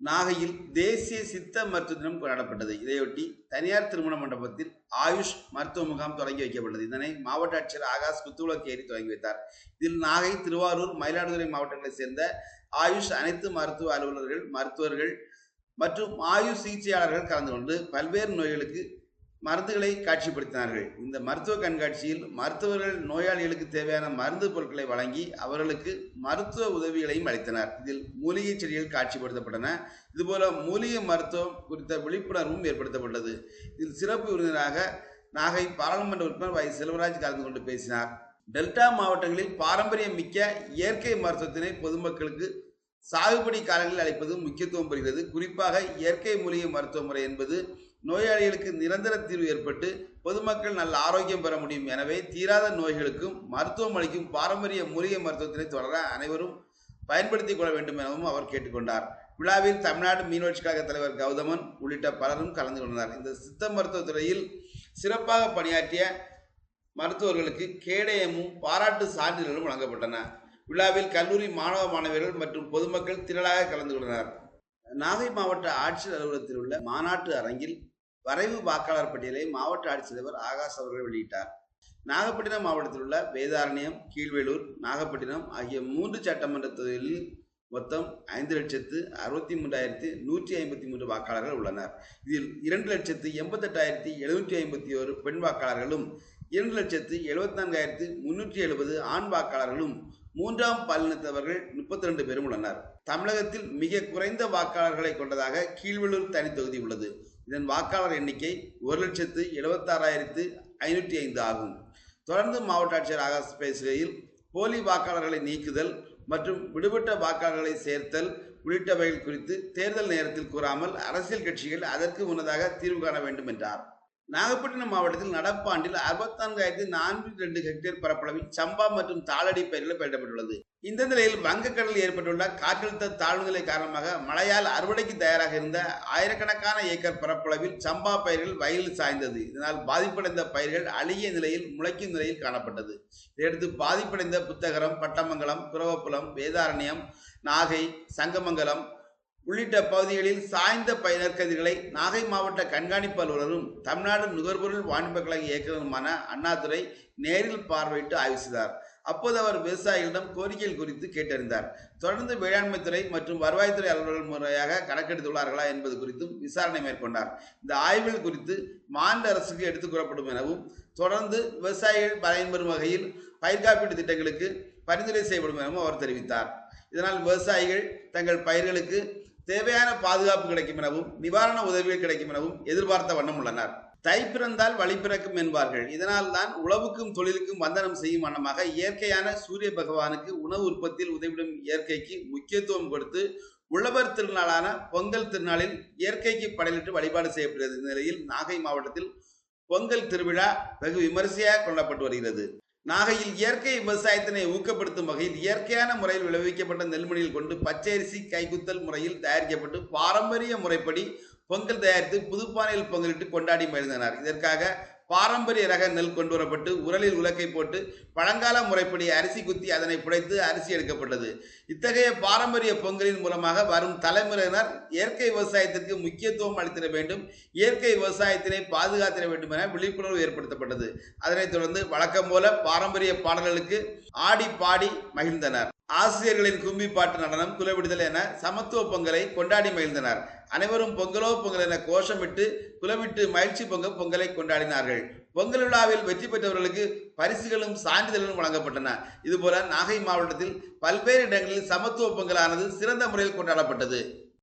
நாகையில் தேசிய சித்த மருத்துவ தினம் கொண்டாடப்பட்டது. இதையொட்டி தனியார் திருமண மண்டபத்தில் ஆயுஷ் மருத்துவ முகாம் தொடங்கி வைக்கப்பட்டது. இதனை மாவட்ட ஆட்சியர் ஆகாஷ் குத்துவிளக்கேரி தொடங்கி வைத்தார். இதில் நாகை, திருவாரூர், மயிலாடுதுறை மாவட்டங்களைச் சேர்ந்த ஆயுஷ் அனைத்து மருத்துவ அலுவலர்கள், மருத்துவர்கள் மற்றும் ஆயுஷ் சிகிச்சையாளர்கள் கலந்து கொண்டு பல்வேறு நோய்களுக்கு மருந்துகளை காட்சிப்படுத்தினார்கள். இந்த மருத்துவ கண்காட்சியில் மருத்துவர்கள் நோயாளிகளுக்கு தேவையான மருந்து பொருட்களை வழங்கி அவர்களுக்கு மருத்துவ உதவிகளையும் அளித்தனர். இதில் மூலிகை செடிகள் காட்சிப்படுத்தப்பட்டன. இதுபோல மூலிகை மருத்துவம் குறித்த விழிப்புணர்வும் ஏற்படுத்தப்பட்டது. இதில் சிறப்பு விருந்தினராக நாகை பாராளுமன்ற உறுப்பினர் வை. செல்வராஜ் கலந்து கொண்டு பேசினார். டெல்டா மாவட்டங்களில் பாரம்பரியம் மிக்க இயற்கை மருத்துவத்தினை பொதுமக்களுக்கு சாகுபடி காலங்களில் அளிப்பது முக்கியத்துவம் பெறுகிறது. குறிப்பாக இயற்கை மூலிகை மருத்துவ முறை என்பது நோயாளிகளுக்கு நிரந்தர தீர்வு ஏற்பட்டு பொதுமக்கள் நல்ல ஆரோக்கியம் பெற முடியும். எனவே தீராத நோய்களுக்கும் மருத்துவம் அளிக்கும் பாரம்பரிய மூலிகை மருத்துவத்தினை தொடர அனைவரும் பயன்படுத்திக் கொள்ள வேண்டும் எனவும் அவர் கேட்டுக்கொண்டார். விழாவில் தமிழ்நாடு மீனவர்ச்சி கழக தலைவர் கௌதமன் உள்ளிட்ட பலரும் கலந்து கொண்டனர். இந்த சித்த மருத்துவ துறையில் சிறப்பாக பணியாற்றிய மருத்துவர்களுக்கு கேடயமும் பாராட்டு சான்றிதழ்களும் வழங்கப்பட்டன. விழாவில் கல்லூரி மாணவ மாணவியர்கள் மற்றும் பொதுமக்கள் திரளாக கலந்து கொண்டனர். நாகை மாவட்ட ஆட்சியர் அலுவலகத்தில் உள்ள மாநாட்டு அரங்கில் வரைவு வாக்காளர் பட்டியலை மாவட்ட ஆட்சித்தலைவர் ஆகாஷ் அவர்கள் வெளியிட்டார். நாகப்பட்டினம் மாவட்டத்தில் உள்ள வேதாரண்யம், கீழ்வேலூர், நாகப்பட்டினம் ஆகிய 3 சட்டமன்ற தொகுதிகளில் மொத்தம் 5,63,153 வாக்காளர்கள் உள்ளனர். இதில் 2,88,751 பெண் வாக்காளர்களும் 2,74,370 ஆண் வாக்காளர்களும் 3ஆம் பாலினத்தவர்கள் 32 பேரும் உள்ளனர். தமிழகத்தில் மிக குறைந்த வாக்காளர்களை கொண்டதாக கீழ்வேலூர் தனி தொகுதி உள்ளது. இதன் வாக்காளர் எண்ணிக்கை 1,76,505 ஆகும். தொடர்ந்து மாவட்ட ஆட்சியர் ஆகாஷ் பேசுகையில் போலி வாக்காளர்களை நீக்குதல் மற்றும் விடுபட்ட வாக்காளர்களை சேர்த்தல் உள்ளிட்டவைகள் குறித்து தேர்தல் நேரத்தில் கூறாமல் அரசியல் கட்சிகள் அதற்கு முன்னதாக தீர்வு காண வேண்டும் என்றார். நாகப்பட்டினம் மாவட்டத்தில் நடப்பாண்டில் 64,402 ஹெக்டேர் பரப்பளவில் சம்பா மற்றும் தாளடி பயிர்கள் பயிரிடப்பட்டுள்ளது. இந்த நிலையில் வங்கக்கடலில் ஏற்பட்டுள்ள காற்றழுத்த தாழ்வு நிலை காரணமாக மழையால் அறுவடைக்கு தயாராக இருந்த ஆயிரக்கணக்கான ஏக்கர் பரப்பளவில் சம்பா பயிர்கள் வயலில் சாய்ந்தது. இதனால் பாதிப்படைந்த பயிர்கள் அழுகிய நிலையில் முளைக்கும் நிலையில் காணப்பட்டது. இதையடுத்து பாதிப்படைந்த புத்தகரம், பட்டமங்கலம், குரவப்புலம், வேதாரண்யம், நாகை, சங்கமங்கலம் உள்ளிட்ட பகுதிகளில் சாய்ந்த நெற்கதிர்களை நாகை மாவட்ட கண்காணிப்பு அலுவலரும் தமிழ்நாடு நுகர்பொருள் வாணிப கழக இயக்குநருமான அண்ணாதுரை நேரில் பார்வையிட்டு ஆய்வு செய்தார். அப்போது அவர் விவசாயிகளிடம் கோரிக்கைகள் குறித்து கேட்டறிந்தார். தொடர்ந்து வேளாண்மைத்துறை மற்றும் வருவாய்த்துறை அலுவலர்கள் முறையாக கணக்கெடுத்துள்ளார்களா என்பது குறித்தும் விசாரணை மேற்கொண்டார். இந்த ஆய்வுகள் குறித்து மாநில அரசுக்கு எடுத்துக் கூறப்படும் எனவும் தொடர்ந்து விவசாயிகள் பயன்பெறும் வகையில் பயிர் காப்பீட்டு திட்டங்களுக்கு பரிந்துரை செய்யப்படும் எனவும் அவர் தெரிவித்தார். இதனால் விவசாயிகள் தங்கள் பயிர்களுக்கு தேவையான பாதுகாப்பு கிடைக்கும் எனவும் நிவாரண உதவிகள் கிடைக்கும் எனவும் எதிர்பார்த்த வண்ணம் உள்ளனர். தை பிறந்தால் வழி பிறக்கும் என்பார்கள். இதனால் தான் உழவுக்கும் தொழிலுக்கும் வந்தனம் செய்யும் வண்ணமாக இயற்கையான சூரிய பகவானுக்கு உணவு உற்பத்தியில் உதவிடும் இயற்கைக்கு முக்கியத்துவம் கொடுத்து உழவர் திருநாளான பொங்கல் திருநாளில் இயற்கைக்கு படையிலிட்டு வழிபாடு செய்யப்படுகிறது. இந்த நிலையில் நாகை மாவட்டத்தில் பொங்கல் திருவிழா வெகு விமரிசையாக கொண்டாடப்பட்டு வருகிறது. நாகையில் இயற்கை விவசாயத்தினை ஊக்கப்படுத்தும் வகையில் இயற்கையான முறையில் விளைவிக்கப்பட்ட நெல்மணியில் கொண்டு பச்சரிசி கைக்குத்தல் முறையில் தயாரிக்கப்பட்டு பாரம்பரிய முறைப்படி பொங்கல் தயாரித்து புதுப்பானையில் பொங்கலிட்டு கொண்டாடி மகிழ்ந்தனர். இதற்காக பாரம்பரிய ரக நெல் கொண்டு வரப்பட்டு உரலில் உலக்கை போட்டு பழங்கால முறைப்படி அரிசி குத்தி அதனை புடைத்து அரிசி எடுக்கப்பட்டது. இத்தகைய பாரம்பரிய பொங்கலின் மூலமாக வரும் தலைமுறையினர் இயற்கை விவசாயத்திற்கு முக்கியத்துவம் அளித்திட வேண்டும், இயற்கை விவசாயத்தினை பாதுகாத்திட வேண்டும் என விழிப்புணர்வு ஏற்படுத்தப்பட்டது. அதனைத் தொடர்ந்து வழக்கம் போல பாரம்பரிய பாடல்களுக்கு ஆடி பாடி மகிழ்ந்தனர். ஆசிரியர்களின் கும்பி பாட்டு நடனம், குலவிடுதல் என சமத்துவ பொங்கலை கொண்டாடி மகிழ்ந்தனர். அனைவரும் பொங்கலோ பொங்கல் என கோஷமிட்டு குலவிட்டு மகிழ்ச்சி பொங்கலை கொண்டாடினார்கள். பொங்கல் விழாவில் வெற்றி பெற்றவர்களுக்கு பரிசுகளும் சான்றிதழ்களும் வழங்கப்பட்டன. இதுபோல நாகை மாவட்டத்தில் பல்வேறு இடங்களில் சமத்துவ பொங்கலானது சிறந்த முறையில் கொண்டாடப்பட்டது.